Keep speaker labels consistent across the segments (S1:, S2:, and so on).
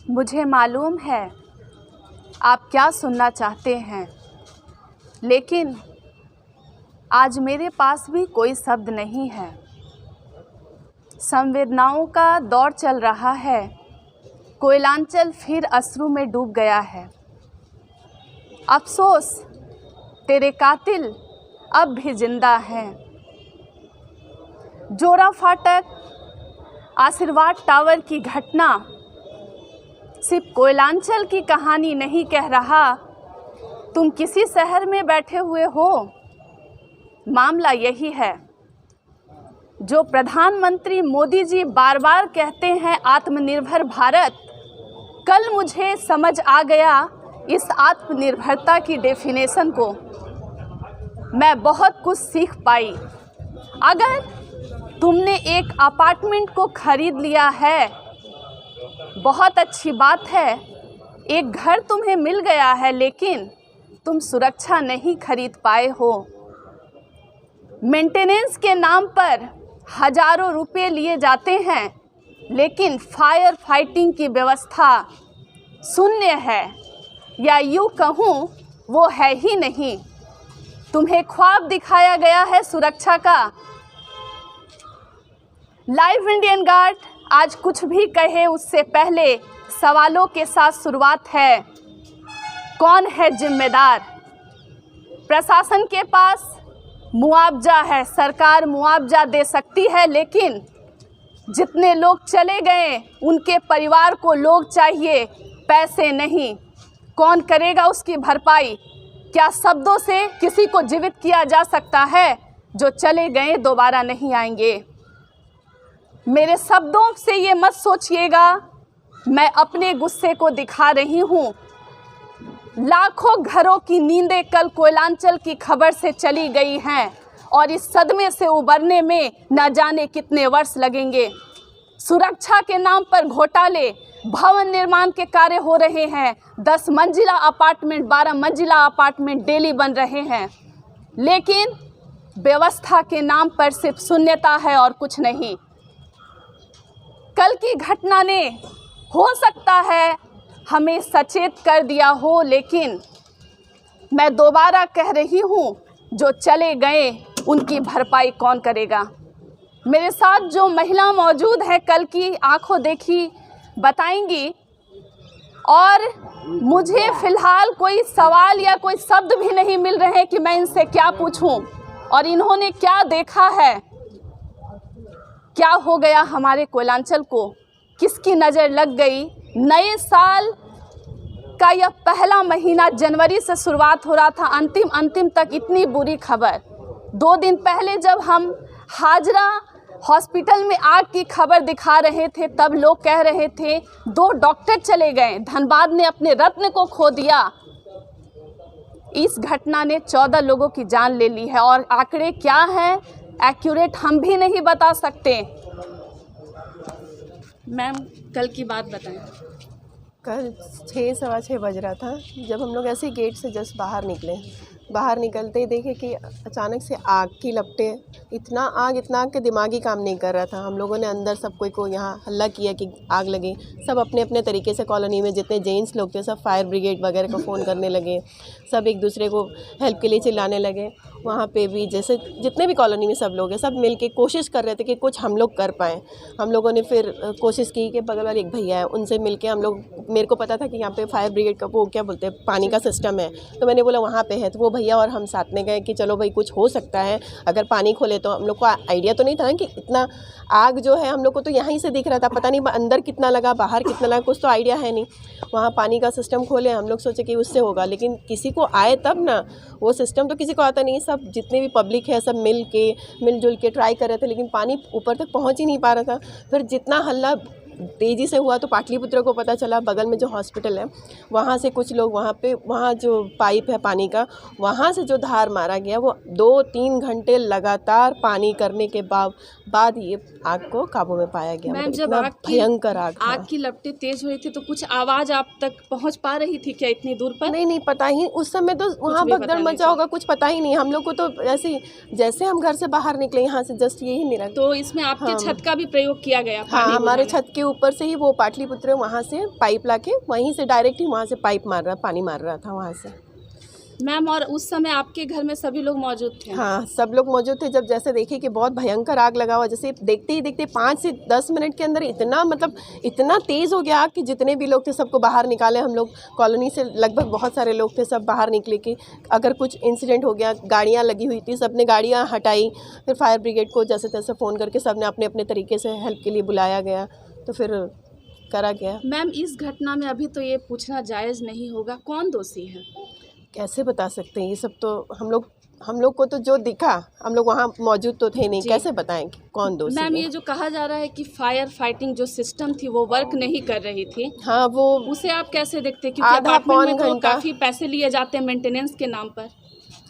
S1: मुझे मालूम है आप क्या सुनना चाहते हैं, लेकिन आज मेरे पास भी कोई शब्द नहीं है। संवेदनाओं का दौर चल रहा है। कोयलांचल फिर अश्रु में डूब गया है। अफसोस तेरे कातिल अब भी जिंदा हैं। जोरा फाटक आशीर्वाद टावर की घटना सिर्फ कोयलांचल की कहानी नहीं कह रहा। तुम किसी शहर में बैठे हुए हो, मामला यही है जो प्रधानमंत्री मोदी जी बार बार कहते हैं, आत्मनिर्भर भारत। कल मुझे समझ आ गया इस आत्मनिर्भरता की डेफिनेशन को। मैं बहुत कुछ सीख पाई। अगर तुमने एक अपार्टमेंट को खरीद लिया है, बहुत अच्छी बात है, एक घर तुम्हें मिल गया है, लेकिन तुम सुरक्षा नहीं खरीद पाए हो। मेंटेनेंस के नाम पर हजारों रुपए लिए जाते हैं, लेकिन फायर फाइटिंग की व्यवस्था शून्य है, या यूँ कहूँ वो है ही नहीं। तुम्हें ख्वाब दिखाया गया है सुरक्षा का। लाइव इंडियन गार्ड आज कुछ भी कहे उससे पहले सवालों के साथ शुरुआत है। कौन है जिम्मेदार? प्रशासन के पास मुआवजा है, सरकार मुआवजा दे सकती है, लेकिन जितने लोग चले गए उनके परिवार को लोग चाहिए, पैसे नहीं। कौन करेगा उसकी भरपाई? क्या शब्दों से किसी को जीवित किया जा सकता है? जो चले गए दोबारा नहीं आएंगे। मेरे शब्दों से ये मत सोचिएगा मैं अपने गुस्से को दिखा रही हूँ। लाखों घरों की नींदें कल कोयलांचल की खबर से चली गई हैं, और इस सदमे से उबरने में न जाने कितने वर्ष लगेंगे। सुरक्षा के नाम पर घोटाले, भवन निर्माण के कार्य हो रहे हैं। 10 मंजिला अपार्टमेंट, 12 मंजिला अपार्टमेंट डेली बन रहे हैं, लेकिन व्यवस्था के नाम पर सिर्फ शून्यता है और कुछ नहीं। कल की घटना ने हो सकता है हमें सचेत कर दिया हो, लेकिन मैं दोबारा कह रही हूँ, जो चले गए उनकी भरपाई कौन करेगा? मेरे साथ जो महिला मौजूद है कल की आंखों देखी बताएंगी, और मुझे फ़िलहाल कोई सवाल या कोई शब्द भी नहीं मिल रहे हैं कि मैं इनसे क्या पूछूं, और इन्होंने क्या देखा है। क्या हो गया हमारे कोयलांचल को? किसकी नज़र लग गई? नए साल का यह पहला महीना जनवरी से शुरुआत हो रहा था, अंतिम तक इतनी बुरी खबर। 2 दिन पहले जब हम हाजरा हॉस्पिटल में आग की खबर दिखा रहे थे, तब लोग कह रहे थे 2 डॉक्टर चले गए, धनबाद ने अपने रत्न को खो दिया। इस घटना ने 14 लोगों की जान ले ली है, और आंकड़े क्या हैं एक्यूरेट हम भी नहीं बता सकते। मैम कल की बात बताएं।
S2: कल 6 सवा 6 बज रहा था, जब हम लोग ऐसे ही गेट से जस्ट बाहर निकले। बाहर निकलते ही देखे कि अचानक से आग की लपटें, इतना आग के दिमागी काम नहीं कर रहा था। हम लोगों ने अंदर सब कोई को यहाँ हल्ला किया कि आग लगी। सब अपने अपने तरीके से कॉलोनी में जितने जेंट्स लोग थे सब फायर ब्रिगेड वगैरह को फ़ोन करने लगे। सब एक दूसरे को हेल्प के लिए चिल्लाने लगे। वहाँ पे भी जैसे जितने भी कॉलोनी में सब लोग हैं, सब मिल के कोशिश कर रहे थे कि कुछ हम लोग कर पाएँ। हम लोगों ने फिर कोशिश की कि बगल वाले एक भैया है, उनसे मिल के हम लोग, मेरे को पता था कि यहाँ पे फायर ब्रिगेड का वो क्या बोलते हैं, पानी का सिस्टम है, तो मैंने बोला वहाँ पे है। तो वो भैया और हम साथ में गए कि चलो भाई कुछ हो सकता है अगर पानी खोले तो। हम लोग को आइडिया तो नहीं था कि इतना आग जो है, हम लोग को तो यहीं से दिख रहा था, पता नहीं अंदर कितना लगा बाहर कितना लगा, कुछ तो आइडिया है नहीं। वहाँ पानी का सिस्टम खोले, हम लोग सोचे कि उससे होगा, लेकिन किसी को आए तब ना, वो सिस्टम तो किसी को आता नहीं। सब जितने भी पब्लिक है सब मिलजुल के ट्राई कर रहे थे, लेकिन पानी ऊपर तक पहुँच ही नहीं पा रहा था। फिर जितना हल्ला तेज़ी से हुआ तो पाटलिपुत्र को पता चला, बगल में जो हॉस्पिटल है वहाँ से कुछ लोग वहाँ जो पाइप है पानी का, वहाँ से जो धार मारा गया, वो 2-3 घंटे लगातार पानी करने के बाद ये आग को काबू में पाया गया।
S1: मैम जब
S2: भयंकर आग
S1: की लपटें तेज हो रही थी तो कुछ आवाज़ आप तक पहुँच पा रही थी क्या इतनी दूर पर?
S2: नहीं पता ही उस समय तो वहाँ भगदड़ मचा होगा, कुछ पता ही नहीं हम लोग को। तो ऐसे जैसे हम घर से बाहर निकले यहाँ से जस्ट यही नहीं रहा।
S1: तो इसमें आपके छत का भी प्रयोग किया गया?
S2: हाँ, हमारे छत के ऊपर से ही वो पाटलिपुत्र वहाँ से पाइप लाके वहीं से डायरेक्ट ही वहाँ से पाइप मार रहा, पानी मार रहा था वहाँ से।
S1: मैम, और उस समय आपके घर में सभी लोग मौजूद थे?
S2: हाँ, सब लोग मौजूद थे। जब जैसे देखे कि बहुत भयंकर आग लगा हुआ, जैसे देखते ही देखते 5 से 10 मिनट के अंदर इतना मतलब इतना तेज़ हो गया आग कि जितने भी लोग थे सबको बाहर निकाले हम लोग। कॉलोनी से लगभग बहुत सारे लोग थे, सब बाहर निकले कि अगर कुछ इंसिडेंट हो गया। गाड़ियाँ लगी हुई थी, सब ने गाड़ियाँ हटाई, फिर फायर ब्रिगेड को जैसे तैसे फ़ोन करके सब ने अपने अपने तरीके से हेल्प के लिए बुलाया गया, तो फिर करा गया।
S1: मैम, इस घटना में अभी तो ये पूछना जायज़ नहीं होगा, कौन दोषी है?
S2: कैसे बता सकते हैं? ये सब तो हम लोग को तो जो दिखा, हम लोग वहाँ मौजूद तो थे नहीं, कैसे बताएं कि कौन दोषी है?
S1: मैम, ये जो कहा जा रहा है कि फायर फाइटिंग जो सिस्टम थी वो वर्क नहीं कर रही थी,
S2: हाँ, वो
S1: उसे आप कैसे देखते हैं? क्योंकि
S2: आधा
S1: अपार्टमेंट में
S2: पौन
S1: तो
S2: घंटा।
S1: काफ़ी पैसे लिए जाते हैं मेंटेनेंस के नाम पर।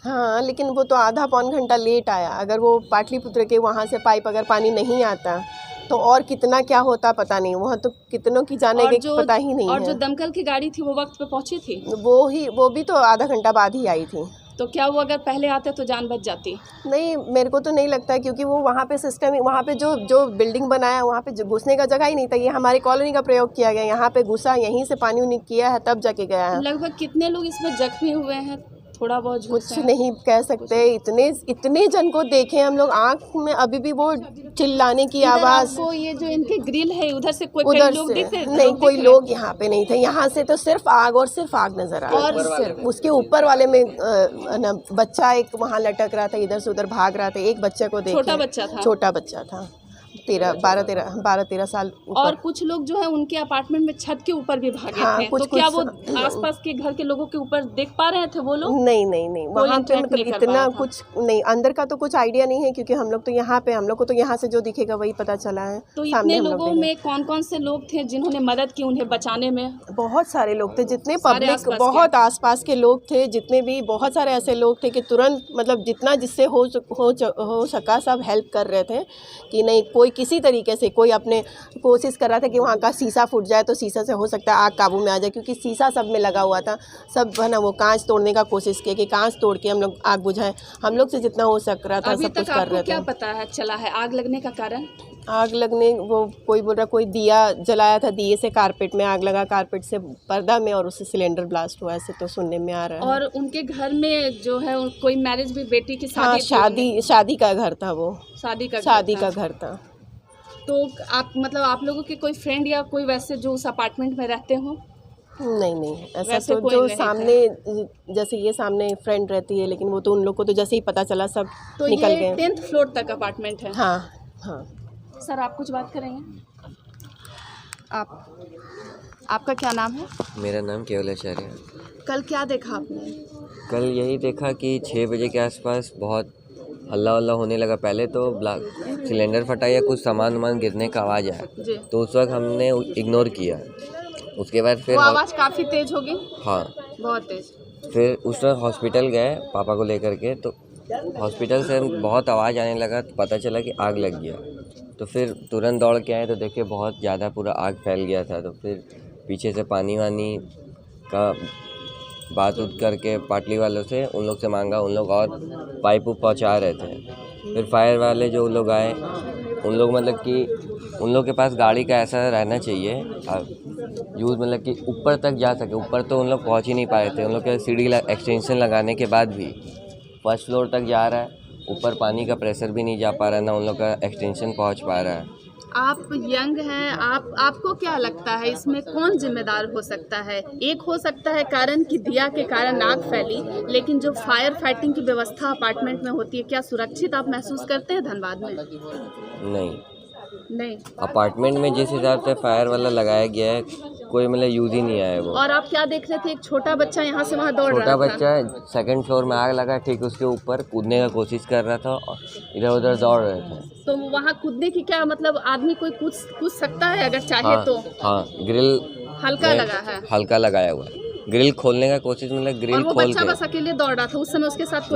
S2: हाँ, लेकिन वो तो आधा पौन घंटा लेट आया। अगर वो पाटलिपुत्र के वहाँ से पाइप अगर पानी नहीं आता तो और कितना क्या होता पता नहीं। वहाँ तो कितनों की जाने के पता ही नहीं
S1: और जो
S2: है।
S1: दमकल की गाड़ी थी वो वक्त पे पहुंची थी?
S2: वो भी तो आधा घंटा बाद ही आई थी।
S1: तो क्या वो अगर पहले आते तो जान बच जाती?
S2: नहीं, मेरे को तो नहीं लगता, क्योंकि वो वहाँ पे सिस्टम, वहाँ पे जो बिल्डिंग बनाया वहाँ पे घुसने का जगह ही नहीं था। ये हमारी कॉलोनी का प्रयोग किया गया, यहाँ पे घुसा, यहीं से पानी उनी किया है तब जाके गया है।
S1: लगभग कितने लोग इसमें जख्मी हुए हैं? थोड़ा बहुत
S2: कुछ नहीं कह सकते। इतने जन को देखे हम लोग, आँख में अभी भी वो चिल्लाने की आवाज़।
S1: आपको ये जो इनके ग्रिल है उधर से कोई
S2: उधर
S1: लोग
S2: से
S1: दिखे?
S2: नहीं, कोई लोग यहाँ पे नहीं थे। यहाँ से तो सिर्फ आग और सिर्फ आग नजर आ रही थी। और सिर्फ उसके ऊपर वाले में ना बच्चा एक वहाँ लटक रहा था, इधर से उधर भाग रहा था। एक बच्चे को देखे, छोटा बच्चा था, 12-13 साल ऊपर।
S1: और कुछ लोग जो है उनके अपार्टमेंट में छत के ऊपर भी भागे थे।
S2: कुछ
S1: तो क्या वो आसपास के घर के लोगों के ऊपर देख पा रहे थे वो लोग?
S2: नहीं, वहाँ पे मतलब इतना कुछ नहीं, अंदर का तो कुछ आइडिया नहीं है, क्योंकि हम लोग तो यहाँ पे, हम लोग को तो यहाँ से जो दिखेगा वही पता चला है।
S1: तो इतने लोगों में कौन कौन से लोग थे जिन्होंने मदद की उन्हें बचाने में?
S2: बहुत सारे लोग थे, जितने पब्लिक, बहुत आसपास के लोग थे, जितने भी बहुत सारे ऐसे लोग थे कि तुरंत मतलब जितना जिससे हो सका सब हेल्प कर रहे थे। कि नहीं, कोई किसी तरीके से कोई अपने कोशिश कर रहा था कि वहाँ का शीशा फूट जाए तो शीशा से हो सकता है आग काबू में आ जाए, क्योंकि शीशा सब में लगा हुआ था। सब है ना वो कांच तोड़ने का कोशिश किया कि कांच तोड़ के हम लोग आग बुझाएं। हम लोग से जितना हो सक रहा था सब कुछ कर रहे थे।
S1: क्या पता है चला है आग लगने का कारण?
S2: आग लगने, वो कोई बोल रहा कोई दिया जलाया था, दिए से कारपेट में आग लगा, कारपेट से पर्दा में, और उससे सिलेंडर ब्लास्ट हुआ, ऐसे तो सुनने में आ रहा है।
S1: और उनके घर में जो है कोई मैरिज भी, बेटी की
S2: हाँ, शादी का घर था वो।
S1: शादी का घर था। तो आप मतलब आप लोगों के कोई फ्रेंड या कोई वैसे जो उस अपार्टमेंट में रहते हो?
S2: नहीं, ऐसा तो जो सामने, जैसे ये सामने फ्रेंड रहती है, लेकिन वो तो उन लोग को तो जैसे ही पता चला सब निकल गए।
S1: 10th फ्लोर तक अपार्टमेंट है?
S2: हाँ।
S1: सर, आप कुछ बात करेंगे? आपका क्या नाम है?
S3: मेरा नाम केवल आचार्य है।
S1: कल क्या देखा आपने?
S3: कल यही देखा कि 6 बजे के आसपास बहुत हल्ला वल्ला होने लगा। पहले तो सिलेंडर फटा या कुछ सामान गिरने का आवाज़ आया, तो उस वक्त हमने इग्नोर किया। उसके बाद फिर
S1: वो आवाज़ काफ़ी तेज़ हो गई?
S3: हाँ,
S1: बहुत तेज़।
S3: फिर उस वक्त हॉस्पिटल गए पापा को लेकर के, तो हॉस्पिटल से बहुत आवाज़ आने लगा, तो पता चला कि आग लग गया। तो फिर तुरंत दौड़ के आए तो देखे बहुत ज़्यादा पूरा आग फैल गया था। तो फिर पीछे से पानी वानी का बात उठ करके पाटली वालों से, उन लोग से मांगा, उन लोग और पाइप पहुंचा रहे थे। फिर फायर वाले जो लोग आए, उन लोग मतलब कि उन लोग के पास गाड़ी का ऐसा रहना चाहिए यूज़, मतलब कि ऊपर तक जा सके। ऊपर तो उन लोग पहुंच ही नहीं पाए थे। उन लोग के सीढ़ी एक्सटेंशन लगाने के बाद भी 1st फ्लोर तक जा रहा है, ऊपर पानी का प्रेशर भी नहीं जा पा रहा, ना उन लोग का एक्सटेंशन पहुँच पा रहा है।
S1: आप यंग हैं, आपको क्या लगता है इसमें कौन जिम्मेदार हो सकता है? एक हो सकता है कारण कि दिया के कारण आग फैली, लेकिन जो फायर फाइटिंग की व्यवस्था अपार्टमेंट में होती है, क्या सुरक्षित आप महसूस करते हैं धनबाद में? नहीं, अपार्टमेंट
S3: में जिस हिसाब से फायर वाला लगाया गया है, कोई मतलब यूज ही नहीं आया वो।
S1: और आप क्या देख रहे थे? एक छोटा बच्चा यहाँ से वहाँ दौड़ रहा था।
S3: छोटा बच्चा 2nd फ्लोर में आग लगा, ठीक उसके ऊपर कूदने का कोशिश कर रहा था और इधर उधर दौड़ रहे थे।
S1: तो वहाँ कूदने की क्या मतलब, आदमी कोई कूद सकता है अगर चाहे? तो
S3: हाँ, ग्रिल हल्का लगाया हुआ है। ग्रिल खोलने का कोशिश, मतलब ग्रिल खोल के।
S1: बच्चा बस अकेले दौड़ रहा था, उस समय उसके साथ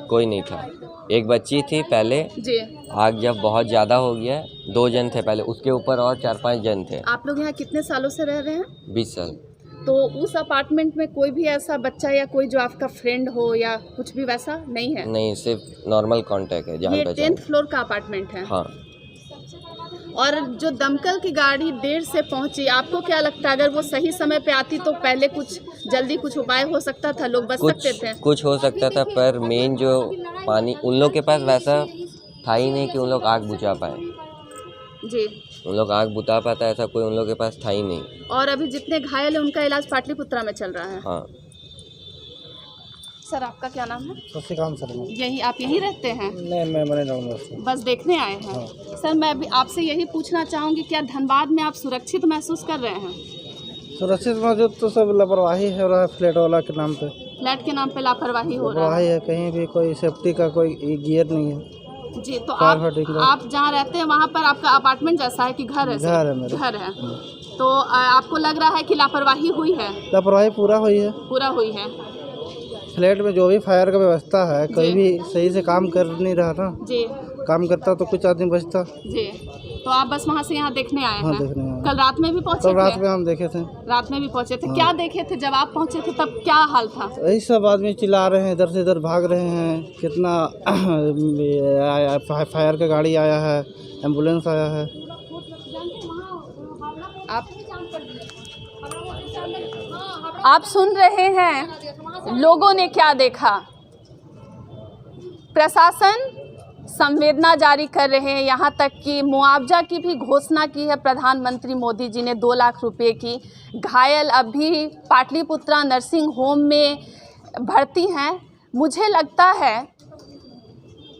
S3: कोई नहीं था। एक बच्ची थी पहले जी। आग जब बहुत ज़्यादा हो गया, 2 जन थे पहले, उसके ऊपर और 4-5 जन थे।
S1: आप लोग यहाँ कितने सालों से रह रहे हैं?
S3: 20 साल।
S1: तो उस अपार्टमेंट में कोई भी ऐसा बच्चा या कोई जो आपका फ्रेंड हो या कुछ भी वैसा नहीं है?
S3: नहीं, सिर्फ नॉर्मल कांटेक्ट है, जान पहचान।
S1: ये 10th फ्लोर का अपार्टमेंट है?
S3: हाँ।
S1: और जो दमकल की गाड़ी देर से पहुंची, आपको क्या लगता है अगर वो सही समय पे आती तो पहले कुछ जल्दी कुछ उपाय हो सकता था, लोग बच सकते थे?
S3: कुछ हो सकता था, पर मेन जो पानी उन लोग के पास वैसा था ही नहीं कि उन लोग आग बुझा पाए।
S1: जी।
S3: उन लोग आग बुझा पाता ऐसा कोई उन लोग के पास था ही नहीं।
S1: और अभी जितने घायल हैं उनका इलाज पाटलिपुत्रा में चल रहा है।
S3: हाँ।
S1: सर आपका क्या नाम है?
S4: शशिकांत शर्मा।
S1: यही आप यहीं रहते हैं?
S4: नहीं, मैं बने रहूँगा।
S1: बस देखने आए हैं।
S4: हाँ।
S1: सर मैं अभी आपसे यही पूछना चाहूँगी, क्या धनबाद में आप सुरक्षित महसूस कर रहे हैं?
S4: सुरक्षित मौजूद तो सब लापरवाही हो रहा है फ्लैट वाला के नाम पे।
S1: फ्लैट के नाम पे लापरवाही हो रहा
S4: लापरवाही
S1: है।
S4: है, कहीं भी कोई सेफ्टी का कोई गियर नहीं है।
S1: जी, तो
S4: कार फटिंग का।
S1: आप जहाँ रहते हैं वहाँ पर आपका अपार्टमेंट जैसा है कि घर है?
S4: घर है मेरा।
S1: घर है। तो आपको लग रहा है कि लापरवाही हुई है?
S4: लापरवाही पूरा हुई है।
S1: पूरा हुई है।
S4: फ्लैट में जो भी फायर का व्यवस्था है, कोई भी सही से काम कर नहीं रहा ना।
S1: जी।
S4: काम करता तो कुछ आदमी बचता।
S1: जी, तो आप बस वहाँ से यहाँ देखने आए
S4: हाँ,
S1: हैं?
S4: देखने आए।
S1: कल रात में भी पहुँचे
S4: कल रात
S1: थे?
S4: में हम देखे थे।
S1: रात में भी पहुँचे थे।
S4: हाँ।
S1: क्या देखे थे जब आप पहुँचे थे, तब क्या हाल था?
S4: यही सब आदमी चिल्ला रहे हैं, इधर से इधर भाग रहे हैं। कितना फायर का गाड़ी आया है, एम्बुलेंस आया है।
S1: आप सुन रहे हैं लोगों ने क्या देखा। प्रशासन संवेदना जारी कर रहे हैं, यहाँ तक कि मुआवजा की भी घोषणा की है प्रधानमंत्री मोदी जी ने 2 लाख रुपए की। घायल अभी पाटलिपुत्रा नर्सिंग होम में भर्ती हैं। मुझे लगता है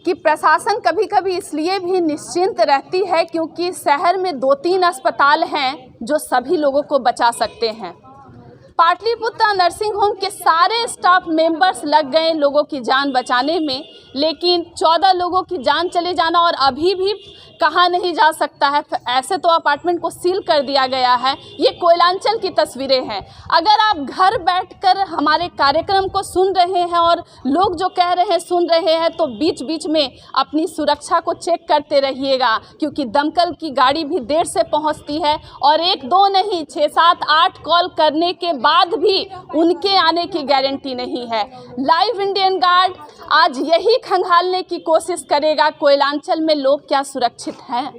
S1: कि प्रशासन कभी कभी इसलिए भी निश्चिंत रहती है क्योंकि शहर में 2-3 अस्पताल हैं जो सभी लोगों को बचा सकते हैं। पाटलिपुत्रा नर्सिंग होम के सारे स्टाफ मेंबर्स लग गए लोगों की जान बचाने में, लेकिन 14 लोगों की जान चले जाना और अभी भी कहा नहीं जा सकता है। ऐसे तो अपार्टमेंट को सील कर दिया गया है। ये कोयलांचल की तस्वीरें हैं। अगर आप घर बैठकर हमारे कार्यक्रम को सुन रहे हैं और लोग जो कह रहे हैं सुन रहे हैं, तो बीच बीच में अपनी सुरक्षा को चेक करते रहिएगा, क्योंकि दमकल की गाड़ी भी देर से पहुंचती है और 1-2 नहीं 6-7-8 कॉल करने के बाद भी उनके आने की गारंटी नहीं है। लाइव इंडियन गार्ड आज यही खंगालने की कोशिश करेगा कोयलांचल में लोग क्या सुरक्षित हैं।